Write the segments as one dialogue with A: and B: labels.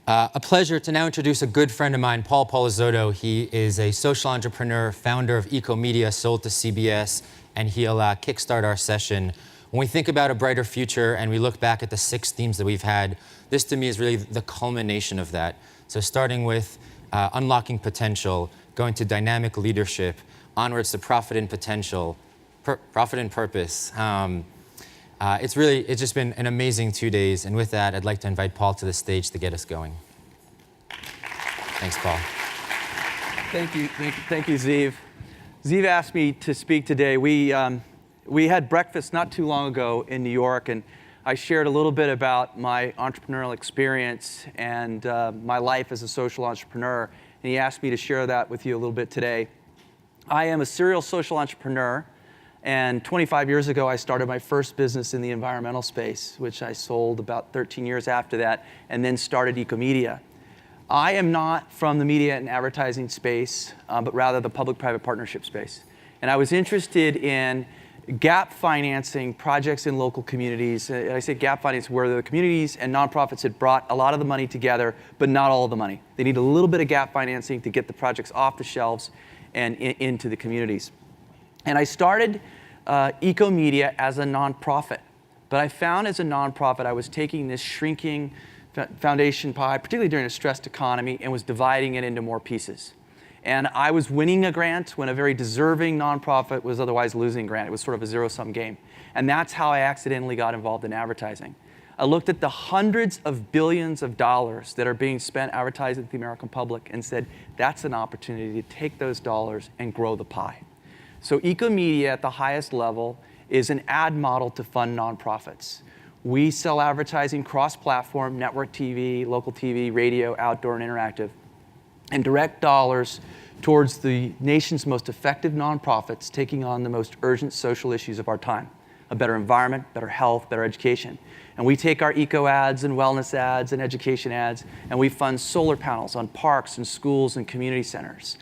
A: A pleasure to now introduce a good friend of mine, Paul Polizzotto. He is a social entrepreneur, founder of EcoMedia, sold to CBS, and he'll kickstart our session. When we think about a brighter future and we look back at the 6 themes that we've had, this to me is really the culmination of that. So starting with unlocking potential, going to dynamic leadership, onwards to profit and potential, profit and purpose. It's just been an amazing 2 days, and with that, I'd like to invite Paul to the stage to get us going. Thanks, Paul.
B: Thank you, Ziv. Ziv asked me to speak today. We had breakfast not too long ago in New York, and I shared a little bit about my entrepreneurial experience and my life as a social entrepreneur, and he asked me to share that with you a little bit today. I am a serial social entrepreneur. And 25 years ago, I started my first business in the environmental space, which I sold about 13 years after that, and then started EcoMedia. I am not from the media and advertising space, but rather the public-private partnership space. And I was interested in gap financing projects in local communities. And I say gap finance where the communities and nonprofits had brought a lot of the money together, but not all of the money. They need a little bit of gap financing to get the projects off the shelves and into the communities. And I started EcoMedia as a nonprofit. But I found as a nonprofit, I was taking this shrinking foundation pie, particularly during a stressed economy, and was dividing it into more pieces. And I was winning a grant when a very deserving nonprofit was otherwise losing a grant. It was sort of a zero-sum game. And that's how I accidentally got involved in advertising. I looked at the hundreds of billions of dollars that are being spent advertising to the American public and said, that's an opportunity to take those dollars and grow the pie. So EcoMedia at the highest level is an ad model to fund nonprofits. We sell advertising cross-platform, network TV, local TV, radio, outdoor, and interactive, and direct dollars towards the nation's most effective nonprofits taking on the most urgent social issues of our time: a better environment, better health, better education. And we take our eco ads and wellness ads and education ads, and we fund solar panels on parks and schools and community centers.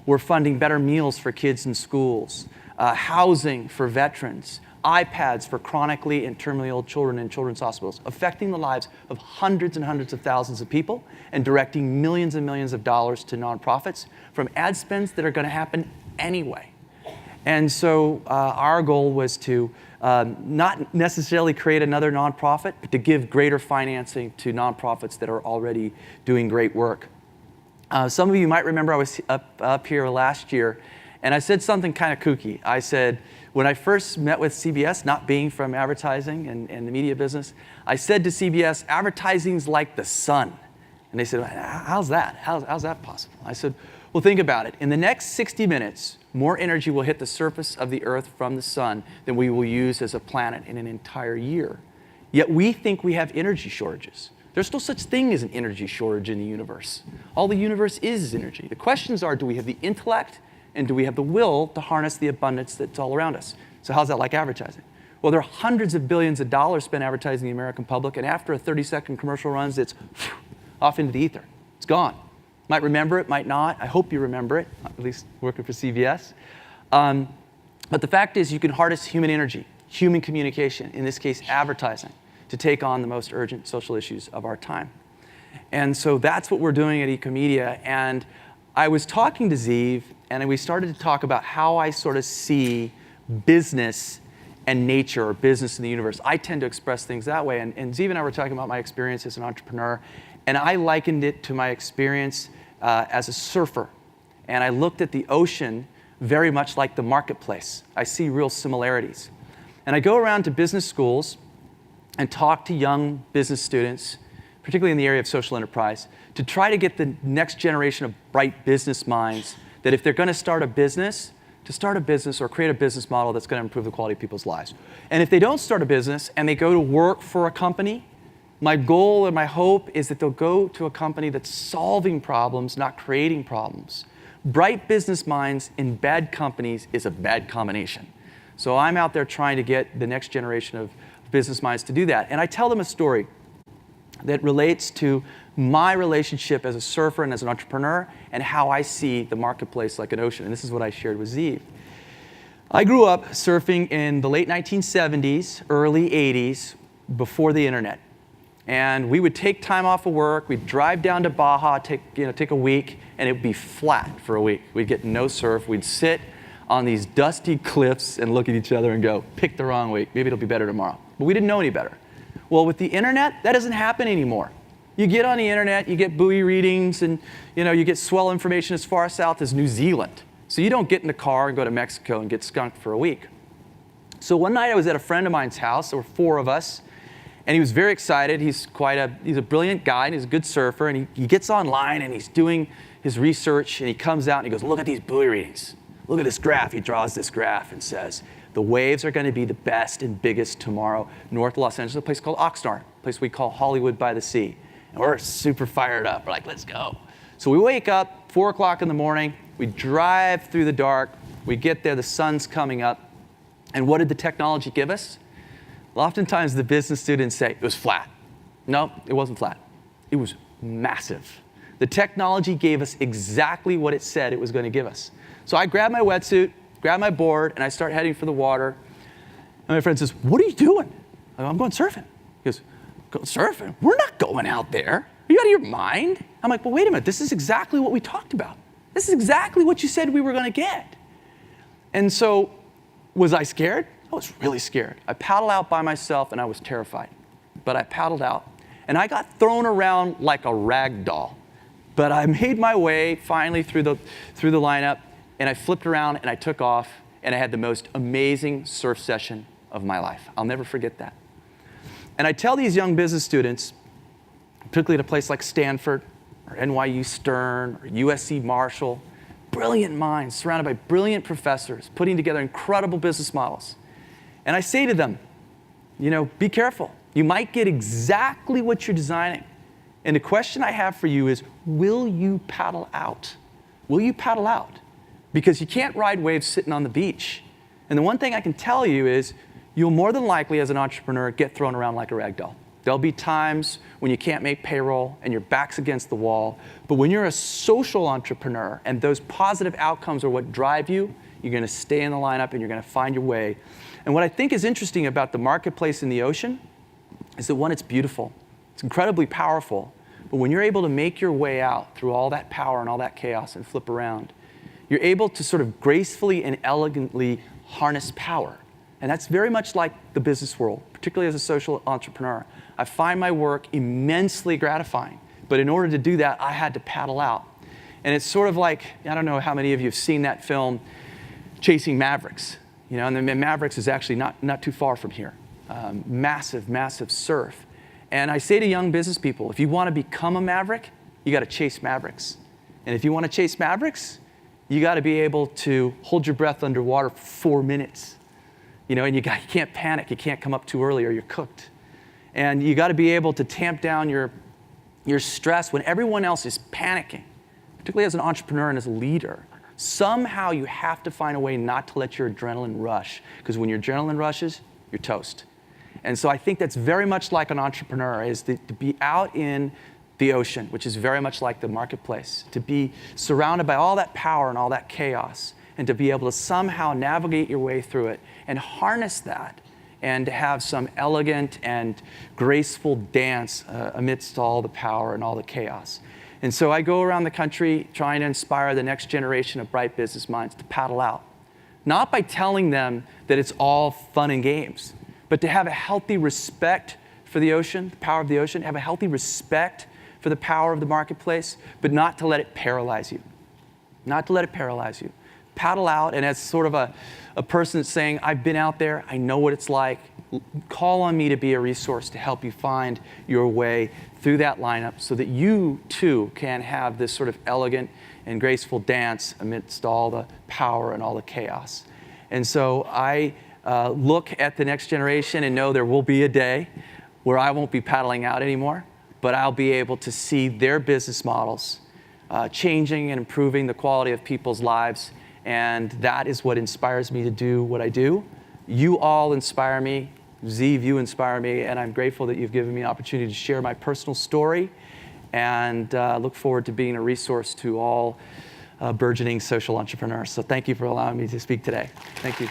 B: We're funding better meals for kids in schools, housing for veterans, iPads for chronically and terminally ill children in children's hospitals, affecting the lives of hundreds and hundreds of thousands of people and directing millions and millions of dollars to nonprofits from ad spends that are going to happen anyway. And so our goal was to not necessarily create another nonprofit, but to give greater financing to nonprofits that are already doing great work. Some of you might remember I was up here last year, and I said something kind of kooky. I said, when I first met with CBS, not being from advertising and the media business, I said to CBS, advertising's like the sun. And they said, how's that? How's that possible? I said, well, think about it. In the next 60 minutes, more energy will hit the surface of the Earth from the sun than we will use as a planet in an entire year. Yet we think we have energy shortages. There's no such thing as an energy shortage in the universe. All the universe is energy. The questions are, do we have the intellect and do we have the will to harness the abundance that's all around us? So how's that like advertising? Well, there are hundreds of billions of dollars spent advertising the American public, and after a 30-second commercial runs, it's off into the ether. It's gone. Might remember it, might not. I hope you remember it, at least working for CBS. But the fact is you can harness human energy, human communication, in this case advertising, to take on the most urgent social issues of our time. And so that's what we're doing at EcoMedia. And I was talking to Ziv, and we started to talk about how I sort of see business and nature, or business in the universe. I tend to express things that way. And Ziv and I were talking about my experience as an entrepreneur, and I likened it to my experience as a surfer. And I looked at the ocean very much like the marketplace. I see real similarities. And I go around to business schools and talk to young business students, particularly in the area of social enterprise, to try to get the next generation of bright business minds that if they're going to start a business, to start a business or create a business model that's going to improve the quality of people's lives. And if they don't start a business and they go to work for a company, my goal and my hope is that they'll go to a company that's solving problems, not creating problems. Bright business minds in bad companies is a bad combination. So I'm out there trying to get the next generation of business minds to do that. And I tell them a story that relates to my relationship as a surfer and as an entrepreneur and how I see the marketplace like an ocean. And this is what I shared with Ziv. I grew up surfing in the late 1970s, early 80s, before the internet. And we would take time off of work. We'd drive down to Baja, take a week, and it would be flat for a week. We'd get no surf. We'd sit on these dusty cliffs and look at each other and go, pick the wrong week. Maybe it'll be better tomorrow. But we didn't know any better. Well, with the internet, that doesn't happen anymore. You get on the internet, you get buoy readings, and you get swell information as far south as New Zealand. So you don't get in the car and go to Mexico and get skunked for a week. So one night I was at a friend of mine's house. There were 4 of us. And he was very excited. He's a brilliant guy, and he's a good surfer. And he gets online, and he's doing his research, and he comes out, and he goes, look at these buoy readings. Look at this graph. He draws this graph and says, the waves are going to be the best and biggest tomorrow north of Los Angeles, a place called Oxnard, a place we call Hollywood by the Sea. And we're super fired up. We're like, let's go. So we wake up, 4 o'clock in the morning. We drive through the dark. We get there. The sun's coming up. And what did the technology give us? Well, oftentimes the business students say, it was flat. No, it wasn't flat. It was massive. The technology gave us exactly what it said it was going to give us. So I grabbed my wetsuit, grabbed my board, and I start heading for the water. And my friend says, what are you doing? I go, I'm going surfing. He goes, go surfing? We're not going out there. Are you out of your mind? I'm like, well, wait a minute. This is exactly what we talked about. This is exactly what you said we were going to get. And so was I scared? I was really scared. I paddled out by myself, and I was terrified. But I paddled out, and I got thrown around like a rag doll. But I made my way finally through the lineup, and I flipped around, and I took off, and I had the most amazing surf session of my life. I'll never forget that. And I tell these young business students, particularly at a place like Stanford, or NYU Stern, or USC Marshall, brilliant minds surrounded by brilliant professors putting together incredible business models. And I say to them, be careful. You might get exactly what you're designing. And the question I have for you is, will you paddle out? Will you paddle out? Because you can't ride waves sitting on the beach. And the one thing I can tell you is, you'll more than likely, as an entrepreneur, get thrown around like a rag doll. There'll be times when you can't make payroll and your back's against the wall. But when you're a social entrepreneur and those positive outcomes are what drive you, you're going to stay in the lineup and you're going to find your way. And what I think is interesting about the marketplace in the ocean is that, one, it's beautiful. It's incredibly powerful. But when you're able to make your way out through all that power and all that chaos and flip around, you're able to sort of gracefully and elegantly harness power. And that's very much like the business world, particularly as a social entrepreneur. I find my work immensely gratifying. But in order to do that, I had to paddle out. And it's sort of like, I don't know how many of you have seen that film, Chasing Mavericks. And the Mavericks is actually not too far from here. Massive, massive surf. And I say to young business people, if you want to become a maverick, you got to chase mavericks. And if you want to chase mavericks, you got to be able to hold your breath underwater for 4 minutes. And you can't panic. You can't come up too early or you're cooked. And you got to be able to tamp down your stress when everyone else is panicking, particularly as an entrepreneur and as a leader. Somehow you have to find a way not to let your adrenaline rush, because when your adrenaline rushes, you're toast. And so I think that's very much like an entrepreneur, is to be out in the ocean, which is very much like the marketplace, to be surrounded by all that power and all that chaos, and to be able to somehow navigate your way through it and harness that, and to have some elegant and graceful dance amidst all the power and all the chaos. And so I go around the country trying to inspire the next generation of bright business minds to paddle out. Not by telling them that it's all fun and games, but to have a healthy respect for the ocean, the power of the ocean, have a healthy respect for the power of the marketplace, but not to let it paralyze you. Not to let it paralyze you. Paddle out, and as sort of a person that's saying, I've been out there, I know what it's like, call on me to be a resource to help you find your way through that lineup so that you, too, can have this sort of elegant and graceful dance amidst all the power and all the chaos. And so I look at the next generation and know there will be a day where I won't be paddling out anymore, but I'll be able to see their business models changing and improving the quality of people's lives. And that is what inspires me to do what I do. You all inspire me. Zeev, you inspire me, and I'm grateful that you've given me an opportunity to share my personal story, and look forward to being a resource to all burgeoning social entrepreneurs. So thank you for allowing me to speak today. Thank you.